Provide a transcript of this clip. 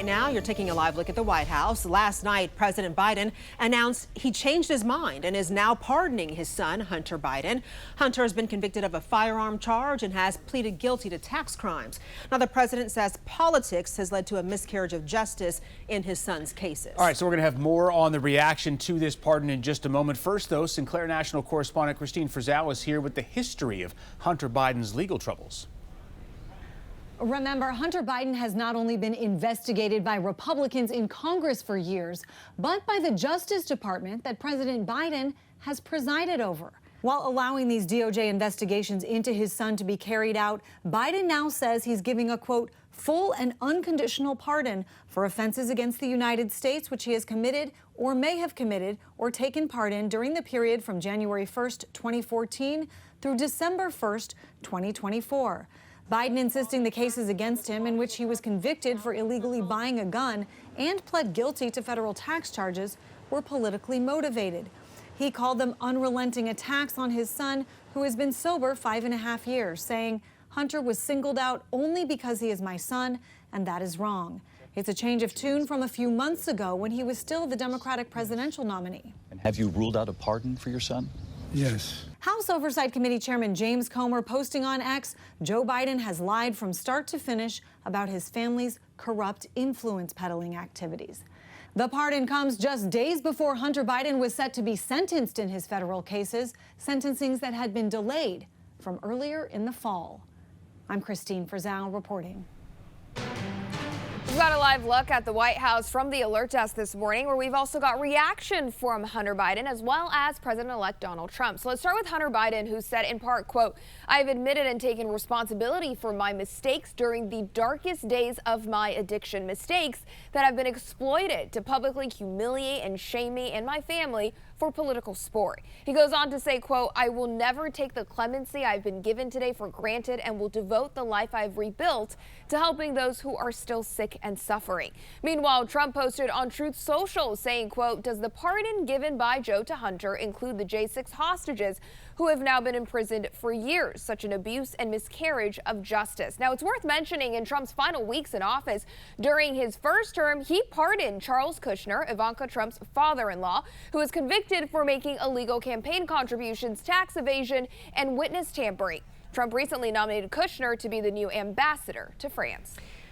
Right now, you're taking a live look at the White House. Last night, President Biden announced he changed his mind and is now pardoning his son, Hunter Biden. Hunter has been convicted of a firearm charge and has pleaded guilty to tax crimes. Now, the president says politics has led to a miscarriage of justice in his son's cases. All right, so we're going to have more on the reaction to this pardon in just a moment. First, though, Sinclair National correspondent Christine Frizzell is here with the history of Hunter Biden's legal troubles. Remember, Hunter Biden has not only been investigated by Republicans in Congress for years, but by the Justice Department that President Biden has presided over. While allowing these DOJ investigations into his son to be carried out, Biden now says he's giving a, quote, full and unconditional pardon for offenses against the United States, which he has committed or may have committed or taken part in during the period from January 1st, 2014 through December 1st, 2024. Biden insisting the cases against him in which he was convicted for illegally buying a gun and pled guilty to federal tax charges were politically motivated. He called them unrelenting attacks on his son, who has been sober 5.5 years, saying, Hunter was singled out only because he is my son, and that is wrong. It's a change of tune from a few months ago when he was still the Democratic presidential nominee. And have you ruled out a pardon for your son? Yes. House Oversight Committee Chairman James Comer posting on X, Joe Biden has lied from start to finish about his family's corrupt influence peddling activities. The pardon comes just days before Hunter Biden was set to be sentenced in his federal cases, sentencings that had been delayed from earlier in the fall. I'm Christine Frizzell reporting. We've got a live look at the White House from the Alert Desk this morning, where we've also got reaction from Hunter Biden as well as President-elect Donald Trump. So let's start with Hunter Biden, who said in part, quote, I've admitted and taken responsibility for my mistakes during the darkest days of my addiction, mistakes that have been exploited to publicly humiliate and shame me and my family for political sport. He goes on to say, quote, I will never take the clemency I've been given today for granted and will devote the life I've rebuilt to helping those who are still sick and suffering. Meanwhile, Trump posted on Truth Social saying, quote, does the pardon given by Joe to Hunter include the J6 hostages who have now been imprisoned for years? Such an abuse and miscarriage of justice. Now, it's worth mentioning in Trump's final weeks in office, during his first term, he pardoned Charles Kushner, Ivanka Trump's father-in-law, who was convicted for making illegal campaign contributions, tax evasion, and witness tampering. Trump recently nominated Kushner to be the new ambassador to France.